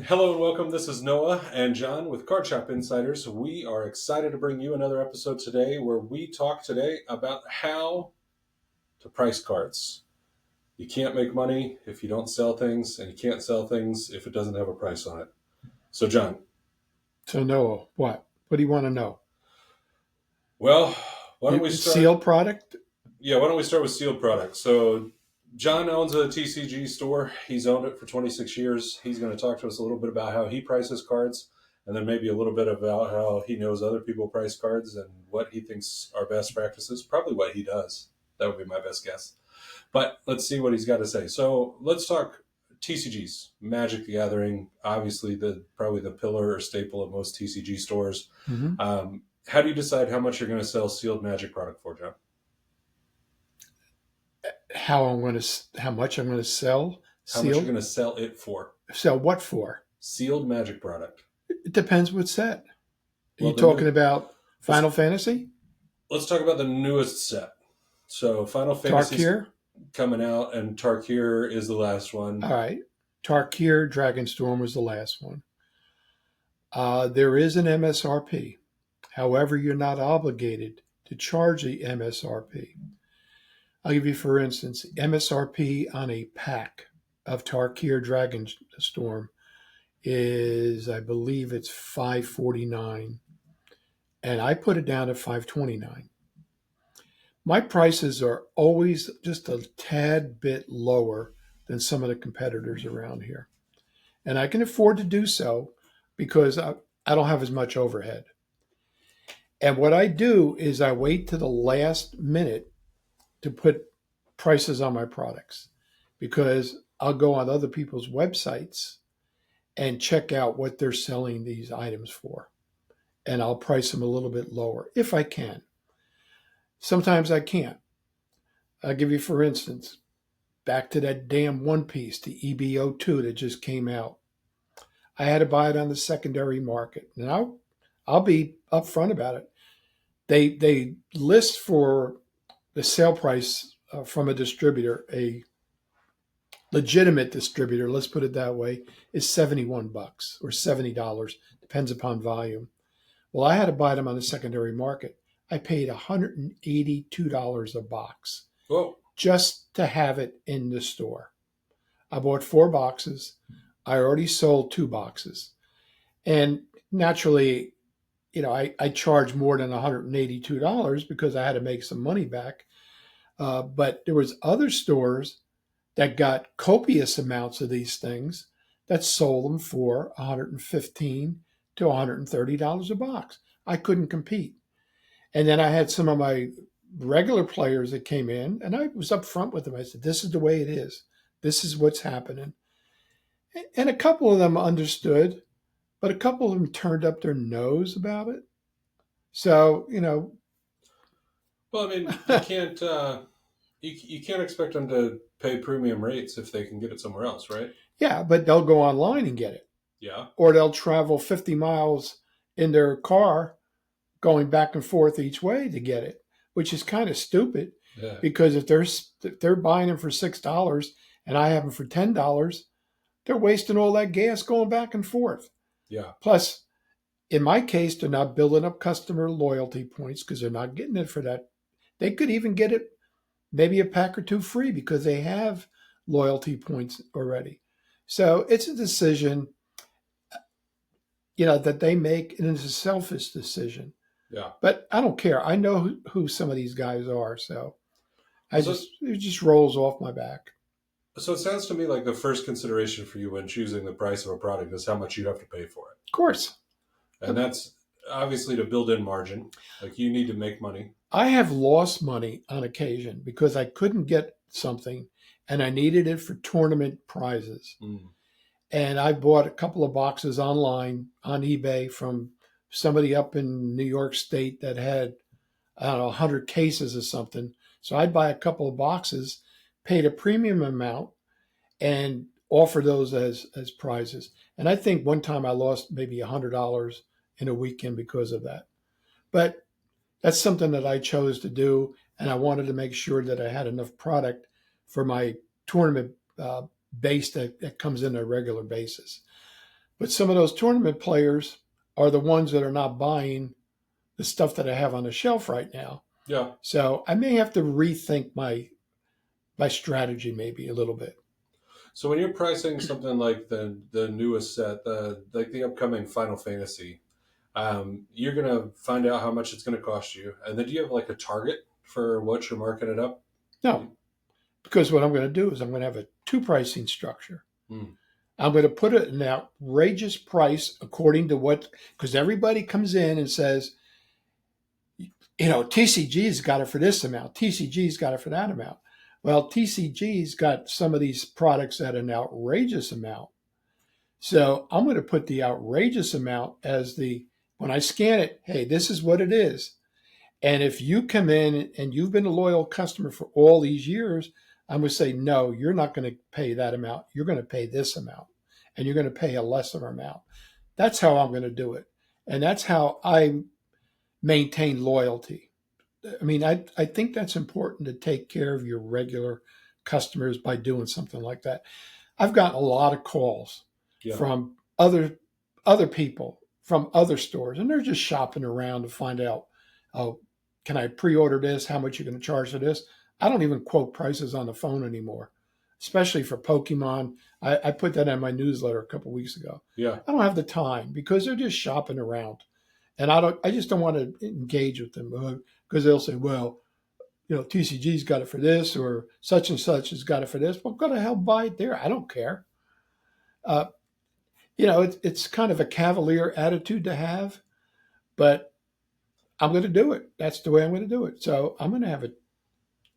Hello and welcome. This is Noah and John with Card Shop Insiders. We are excited to bring you another episode today where we talk today about how to price cards. You can't make money if you don't sell things, and you can't sell things if it doesn't have a price on it. So, John, So Noah, what? What do you want to know? well, why don't we It's start? sealed product? Why don't we start with sealed products? So, John owns a TCG store. He's owned it for 26 years. He's going to talk to us a little bit about how he prices cards, and then maybe a little bit about how he knows other people price cards and what he thinks are best practices. Probably what he does. That would be my best guess. But let's see what he's got to say. So let's talk TCGs. Magic the Gathering, obviously probably the pillar or staple of most TCG stores. Mm-hmm. How do you decide how much you're going to sell sealed Magic product for, John? How much I'm going to sell How much you're sealed? going to sell it for? Sell what for? Sealed Magic product. It depends what set. Are Well, you talking about let's, Final Fantasy? let's talk about the newest set. So Final Fantasy's Tarkir? coming out, and Tarkir is the last one. All right. Tarkir Dragonstorm was the last one. There is an MSRP. However, you're not obligated to charge the MSRP. I'll give you, for instance, MSRP on a pack of Tarkir Dragonstorm is, I believe it's $5.49, and I put it down at $5.29. My prices are always just a tad bit lower than some of the competitors around here, and I can afford to do so because I don't have as much overhead. And what I do is I wait to the last minute to put prices on my products because I'll go on other people's websites and check out what they're selling these items for. And I'll price them a little bit lower if I can. Sometimes I can't. I'll give you, for instance, back to that damn One Piece, the EBO2 that just came out. I had to buy it on the secondary market. And I'll be upfront about it. They list for the sale price from a distributor, a legitimate distributor, let's put it that way, is $71 or $70, depends upon volume. Well, I had to buy them on the secondary market. I paid $182 a box. Whoa. Just to have it in the store. I bought 4 boxes. I already sold 2 boxes. And naturally, I charged more than $182 because I had to make some money back. But there was other stores that got copious amounts of these things that sold them for $115 to $130 a box. I couldn't compete. And then I had some of my regular players that came in, and I was upfront with them. I said, "This is the way it is. This is what's happening." And a couple of them understood, but a couple of them turned up their nose about it. So, Well, I mean, you can't you can't expect them to pay premium rates if they can get it somewhere else, right? yeah, but they'll go online and get it. Yeah. Or they'll travel 50 miles in their car going back and forth each way to get it, which is kind of stupid Yeah. because if they're buying them for $6 and I have them for $10, they're wasting all that gas going back and forth. Yeah. Plus, in my case, they're not building up customer loyalty points because they're not getting it for that. They could even get it maybe a pack or two free because they have loyalty points already. So it's a decision, that they make, and it's a selfish decision. Yeah. But I don't care. I know who some of these guys are, so So, it just rolls off my back. so it sounds to me like the first consideration for you when choosing the price of a product is how much you have to pay for it. Of course, And that's obviously to build in margin. Like you need to make money. I have lost money on occasion because I couldn't get something and I needed it for tournament prizes. Mm. And I bought a couple of boxes online on eBay from somebody up in New York State that had, I don't know, 100 cases or something. So I'd buy a couple of boxes, paid a premium amount, and offer those as prizes. And I think one time I lost maybe $100 in a weekend because of that. But that's something that I chose to do, and I wanted to make sure that I had enough product for my tournament base that comes in on a regular basis. But some of those tournament players are the ones that are not buying the stuff that I have on the shelf right now. Yeah. So I may have to rethink my strategy maybe a little bit. So when you're pricing something like the newest set, the upcoming Final Fantasy, you're gonna find out how much it's gonna cost you, and then do you have like a target for what you're marking it up? No, because what I'm going to do is I'm going to have a two pricing structure. Hmm. I'm going to put it an outrageous price according to what, because everybody comes in and says, TCG's got it for this amount, TCG's got it for that amount. Well, TCG's got some of these products at an outrageous amount. So I'm going to put the outrageous amount as when I scan it, hey, this is what it is. And if you come in and you've been a loyal customer for all these years, I'm going to say, no, you're not going to pay that amount. You're going to pay this amount and you're going to pay a lesser amount. That's how I'm going to do it. And that's how I maintain loyalty. I mean, I think that's important to take care of your regular customers by doing something like that. I've gotten a lot of calls Yeah. from other people from other stores, and they're just shopping around to find out, oh, can I pre-order this? How much are you going to charge for this? I don't even quote prices on the phone anymore, especially for Pokemon. I put that in my newsletter a couple weeks ago. Yeah. I don't have the time because they're just shopping around, and I just don't want to engage with them because they'll say, well, TCG's got it for this, or such and such has got it for this. Well, go to hell, buy it there. I don't care. Uh, it's kind of a cavalier attitude to have, but I'm going to do it. That's the way I'm going to do it. So I'm going to have a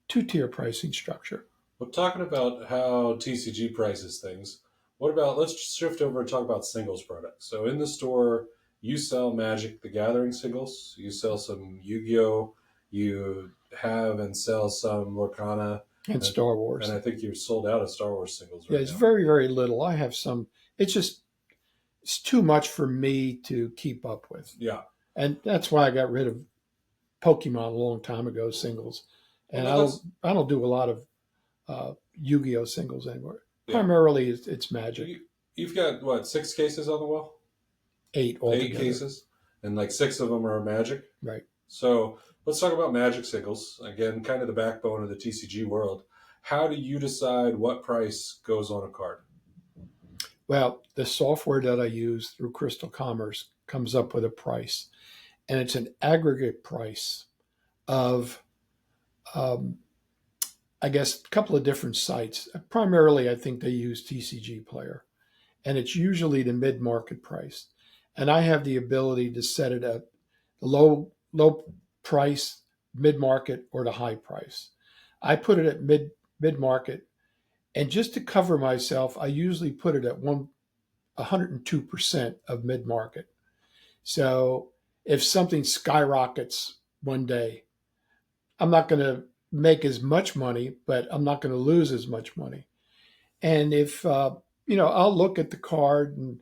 two-tier pricing structure. Well, talking about how TCG prices things, what about let's shift over and talk about singles products. So in the store, you sell Magic the Gathering singles, you sell some Yu-Gi-Oh, you have and sell some Lorcana, And Star Wars. and I think you're sold out of Star Wars singles Yeah, right it's now. very, very little. I have some. It's too much for me to keep up with, Yeah. and that's why I got rid of Pokemon a long time ago singles, Well, and then let's I don't do a lot of Yu-Gi-Oh singles anymore. yeah. Primarily, it's Magic. You've got what, 6 cases on the wall? 8 Eight altogether. cases, and like 6 of them are Magic. Right. So let's talk about Magic singles again, kind of the backbone of the TCG world. How do you decide what price goes on a card? Well, the software that I use through Crystal Commerce comes up with a price, and it's an aggregate price of, um, I guess, a couple of different sites. Primarily, I think they use TCG Player, and it's usually the mid-market price. And I have the ability to set it at the low price, mid-market, or the high price. I put it at mid market, and just to cover myself, I usually put it at 102% of mid market. So if something skyrockets one day, I'm not going to make as much money, but I'm not going to lose as much money. And if, I'll look at the card and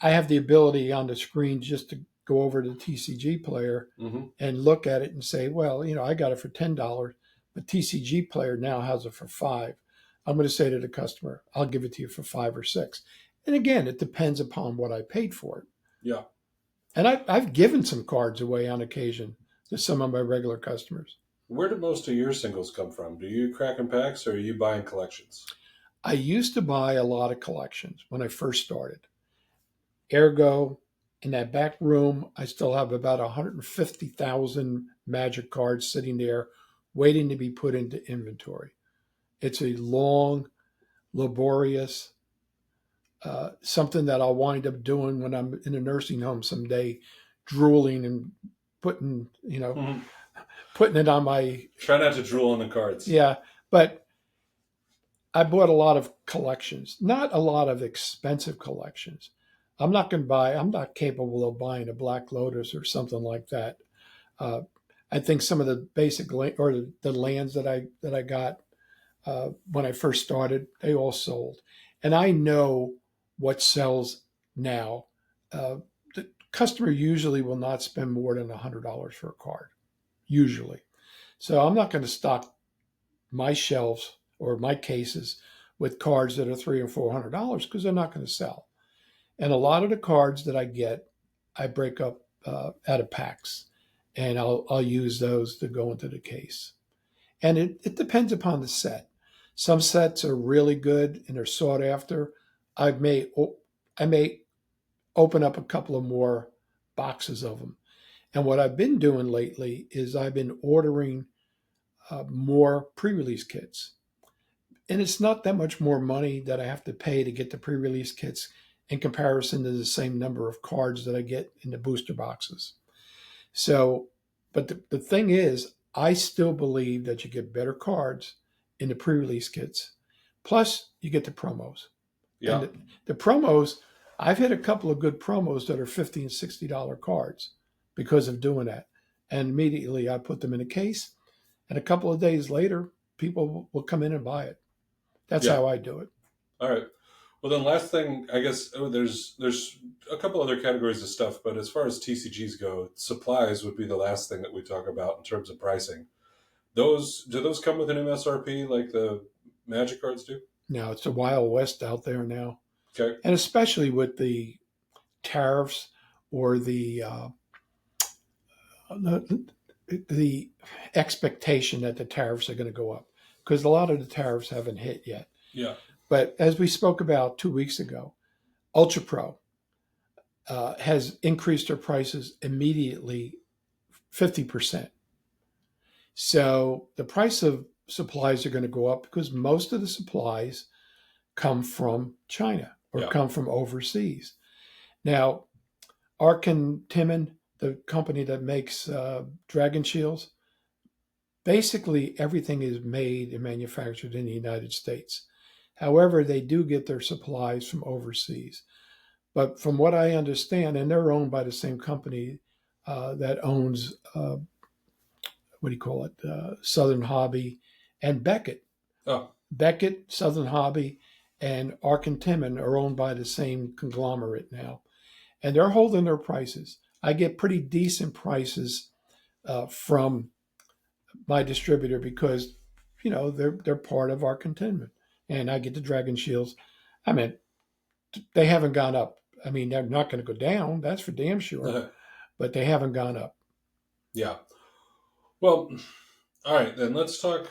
I have the ability on the screen just to go over to the TCG player Mm-hmm. and look at it and say, well, I got it for $10, but TCG player now has it for 5. I'm going to say to the customer, I'll give it to you for 5 or 6. And again, it depends upon what I paid for it. Yeah. And I've given some cards away on occasion to some of my regular customers. Where do most of your singles come from? Do you crack in packs or are you buying collections? I used to buy a lot of collections when I first started. Ergo, in that back room, I still have about 150,000 Magic cards sitting there waiting to be put into inventory. It's a long, laborious, something that I'll wind up doing when I'm in a nursing home someday, drooling and putting, Mm-hmm. putting it on my, Try not to drool on the cards. yeah. But I bought a lot of collections, not a lot of expensive collections. I'm not capable of buying a Black Lotus or something like that. Uh, I think some of the basic or the lands that I got when I first started, they all sold. And I know what sells now. The customer usually will not spend more than $100 for a card, usually. So I'm not going to stock my shelves or my cases with cards that are $300 or $400 because they're not going to sell. And a lot of the cards that I get, I break up out of packs, and I'll use those to go into the case. And it depends upon the set. Some sets are really good and are sought after. I may I may open up a couple of more boxes of them. And what I've been doing lately is I've been ordering more pre-release kits, and it's not that much more money that I have to pay to get the pre-release kits in comparison to the same number of cards that I get in the booster boxes. So, but the thing is, I still believe that you get better cards in the pre-release kits. Plus, you get the promos. And Yeah. the promos, I've hit a couple of good promos that are $50 and $60 cards because of doing that. And immediately I put them in a case, and a couple of days later, people will come in and buy it. That's Yeah. how I do it. All right. Well, then last thing, I guess there's a couple other categories of stuff, but as far as TCGs go, supplies would be the last thing that we talk about in terms of pricing. Do those come with an MSRP like the Magic cards do? Now, it's a Wild West out there now. Okay. And especially with the tariffs or the, the expectation that the tariffs are going to go up, because a lot of the tariffs haven't hit yet. Yeah. But as we spoke about 2 weeks ago, Ultra Pro has increased their prices immediately 50%. So the price of supplies are going to go up because most of the supplies come from China or Yeah. come from overseas. Now, Ark and Timon, the company that makes Dragon Shields, basically everything is made and manufactured in the United States. However, they do get their supplies from overseas. But from what I understand, and they're owned by the same company that owns, what do you call it, Southern Hobby and Beckett. Oh. Beckett, Southern Hobby, and Ark and Timon are owned by the same conglomerate now. And they're holding their prices. I get pretty decent prices from my distributor because, they're part of our containment. And I get the Dragon Shields. I mean, they haven't gone up. I mean, they're not going to go down. That's for damn sure. But they haven't gone up. Yeah. Well, all right, then let's talk.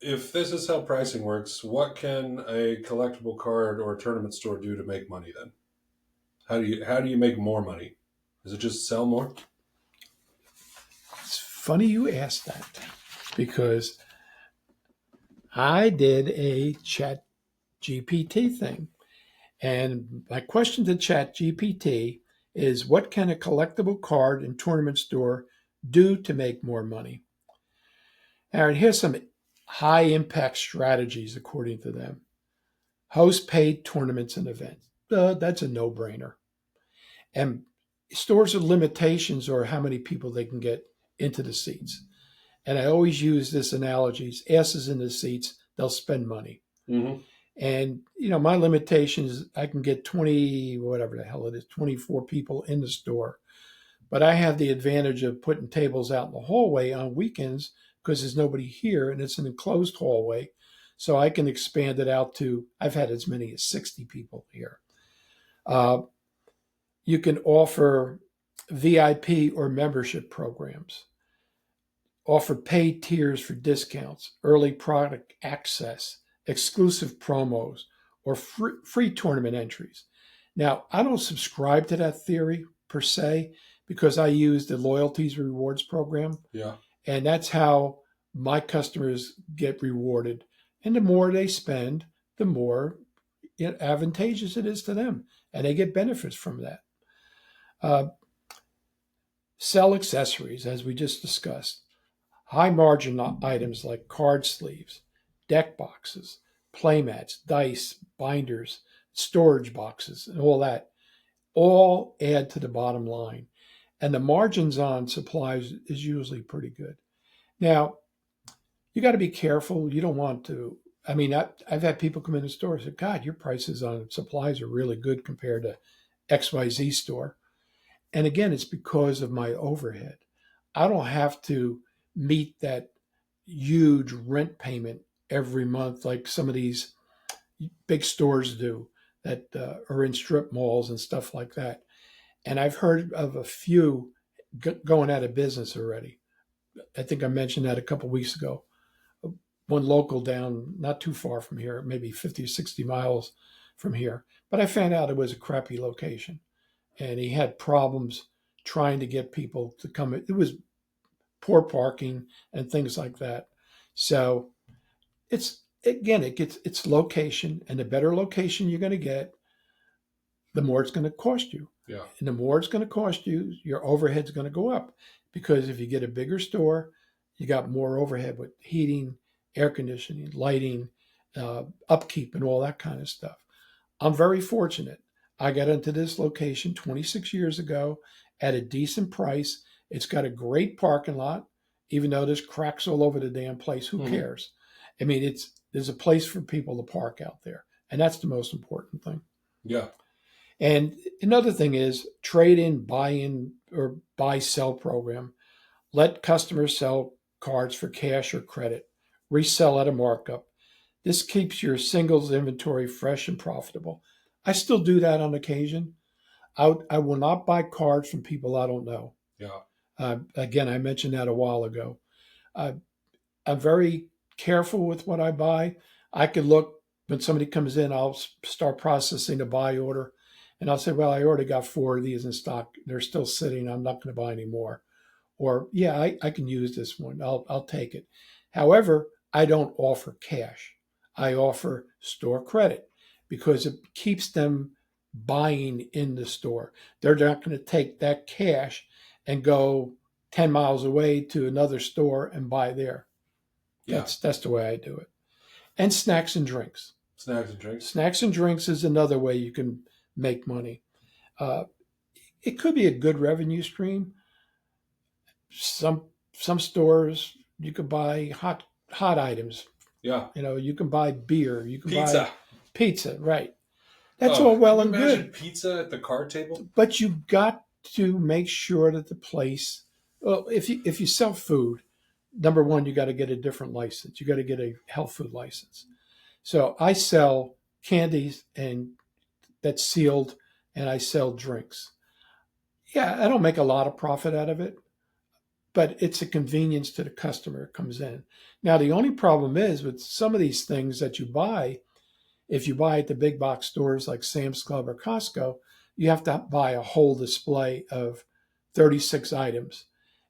If this is how pricing works, what can a collectible card or tournament store do to make money then? How do you make more money? Is it just sell more? It's funny you asked that because I did a Chat GPT thing. And my question to Chat GPT is, what can a collectible card and tournament store do to make more money? Aaron, here's some high impact strategies according to them. Host paid tournaments and events. That's a no brainer. And stores with limitations or how many people they can get into the seats. And I always use this analogy: asses in the seats, they'll spend money. Mm-hmm. And, my limitations, I can get 20, whatever the hell it is, 24 people in the store. But I have the advantage of putting tables out in the hallway on weekends because there's nobody here and it's an enclosed hallway. So I can expand it out to, I've had as many as 60 people here. You can offer VIP or membership programs, offer paid tiers for discounts, early product access, exclusive promos, or free tournament entries. Now, I don't subscribe to that theory per se because I use the loyalties rewards program. Yeah. And that's how my customers get rewarded. And the more they spend, the more advantageous it is to them. And they get benefits from that. Sell accessories, as we just discussed. High margin items like card sleeves, deck boxes, playmats, dice, binders, storage boxes, and all add to the bottom line. And the margins on supplies is usually pretty good. Now, you got to be careful. You don't want to. I mean, I've had people come in the store and say, God, your prices on supplies are really good compared to XYZ store. And again, it's because of my overhead. I don't have to meet that huge rent payment every month like some of these big stores do that are in strip malls and stuff like that. And I've heard of a few going out of business already. I think I mentioned that a couple weeks ago. One local down not too far from here, maybe 50 or 60 miles from here. But I found out it was a crappy location and he had problems trying to get people to come. It was poor parking and things like that. So it's again, it's location, and the better location you're going to get, the more it's going to cost you. Yeah. And the more it's going to cost you, your overhead's going to go up because if you get a bigger store, you got more overhead with heating, air conditioning, lighting, upkeep, and all that kind of stuff. I'm very fortunate. I got into this location 26 years ago at a decent price. It's got a great parking lot, even though there's cracks all over the damn place. Who cares? I mean, there's a place for people to park out there, and that's the most important thing. Yeah. And another thing is trade in, buy in, or buy sell program. Let customers sell cards for cash or credit. Resell at a markup. This keeps your singles inventory fresh and profitable. I still do that on occasion. I will not buy cards from people I don't know. Yeah. Again, I mentioned that a while ago. Uh, I'm very careful with what I buy. I could look when somebody comes in, I'll start processing a buy order, and I'll say, "Well, I already got 4 of these in stock. They're still sitting. I'm not going to buy any more." Or, "Yeah, I can use this one. I'll take it." However, I don't offer cash. I offer store credit because it keeps them buying in the store. They're not going to take that cash and go 10 miles away to another store and buy there. Yeah. That's the way I do it. And snacks and drinks. Snacks and drinks. Snacks and drinks is another way you can make money. Uh, it could be a good revenue stream. Some stores you could buy hot items. Yeah. You can buy beer. You can Pizza. buy pizza. Right. That's all well and good. Pizza at the card table. But you got to make sure that the place. Well, if you sell food, number one, you got to get a different license. You got to get a health food license. So I sell candies and that's sealed, and I sell drinks. Yeah, I don't make a lot of profit out of it, but it's a convenience to the customer that comes in. Now, the only problem is with some of these things that you buy, if you buy at the big box stores like Sam's Club or Costco, you have to buy a whole display of 36 items.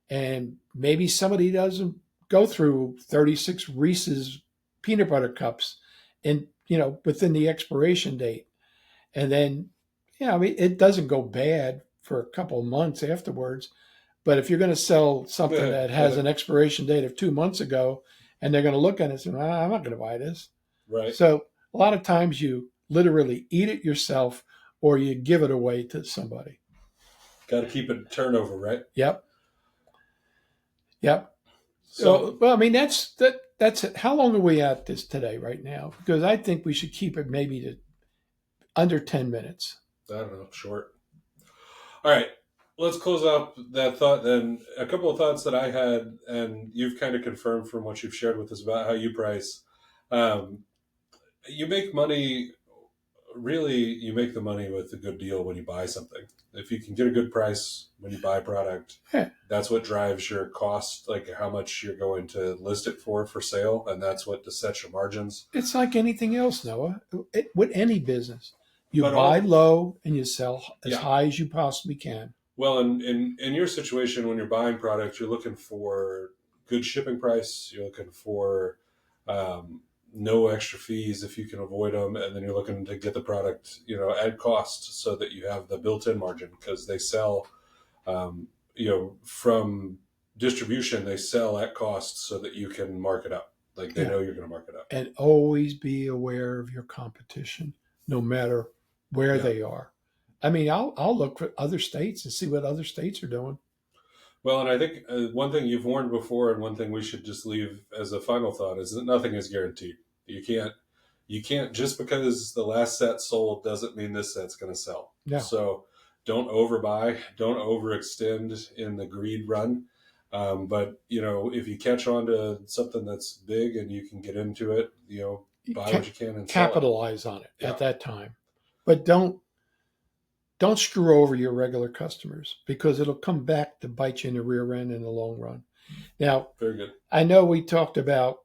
And maybe somebody doesn't go through 36 Reese's peanut butter cups and within the expiration date. And then, I mean, it doesn't go bad for a couple of months afterwards. But if you're going to sell something that has an expiration date of 2 months ago, and they're going to look at it and say, I'm not going to buy this. Right. So a lot of times you literally eat it yourself or you give it away to somebody. Got to keep it turnover, right? Yep. So, well, I mean, that's it. How long are we at this today right now? Because I think we should keep it maybe to under 10 minutes. I don't know, short. All right. Let's close up that thought then. A couple of thoughts that I had, and you've kind of confirmed from what you've shared with us about how you price. You make money, really, you make the money with a good deal when you buy something. If you can get a good price when you buy a product, that's what drives your cost, like how much you're going to list it for sale, and that's what sets your margins. It's like anything else, Noah. With any business, you buy low and you sell as high as you possibly can. Well, in your situation, when you're buying product, you're looking for good shipping price. You're looking for no extra fees if you can avoid them, and then you're looking to get the product, at cost so that you have the built-in margin because they sell, from distribution, they sell at cost so that you can mark it up. Like they know you're going to mark it up. And always be aware of your competition, no matter where they are. I mean, I'll look for other states and see what other states are doing. Well, and I think one thing you've warned before, and one thing we should just leave as a final thought is that nothing is guaranteed. You can't just because the last set sold doesn't mean this set's going to sell. No. So don't overbuy, don't overextend in the greed run. But if you catch on to something that's big and you can get into it, buy what you can and capitalize on it at that time. But don't screw over your regular customers because it'll come back to bite you in the rear end in the long run. Now, Very good. I know we talked about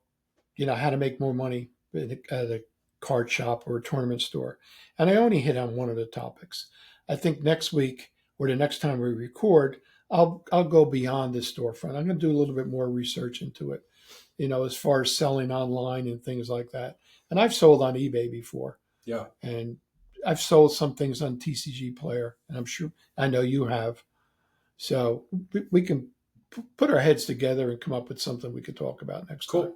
how to make more money at a card shop or a tournament store, and I only hit on one of the topics. I think next week or the next time we record, I'll go beyond this storefront. I'm going to do a little bit more research into it, as far as selling online and things like that. And I've sold on eBay before, Yeah. and I've sold some things on TCG Player, and I know you have. So we can put our heads together and come up with something we could talk about next time. Cool.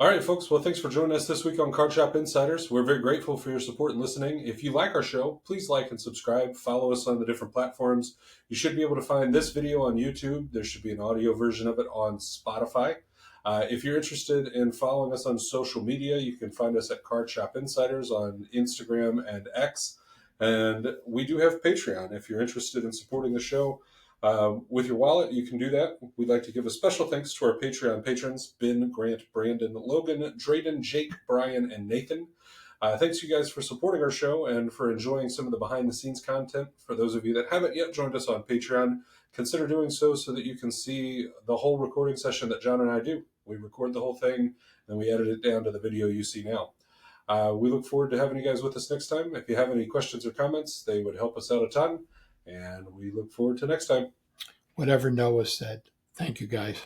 All right, folks. Well, thanks for joining us this week on Card Shop Insiders. We're very grateful for your support and listening. If you like our show, please like and subscribe. Follow us on the different platforms. You should be able to find this video on YouTube. There should be an audio version of it on Spotify. If you're interested in following us on social media, you can find us at Card Shop Insiders on Instagram and X. And we do have Patreon. If you're interested in supporting the show, with your wallet, you can do that. We'd like to give a special thanks to our Patreon patrons, Ben, Grant, Brandon, Logan, Drayden, Jake, Brian, and Nathan. Thanks you guys for supporting our show and for enjoying some of the behind-the-scenes content. For those of you that haven't yet joined us on Patreon, consider doing so that you can see the whole recording session that John and I do. We record the whole thing, and we edit it down to the video you see now. We look forward to having you guys with us next time. If you have any questions or comments, they would help us out a ton. And we look forward to next time. Whatever Noah said. Thank you, guys.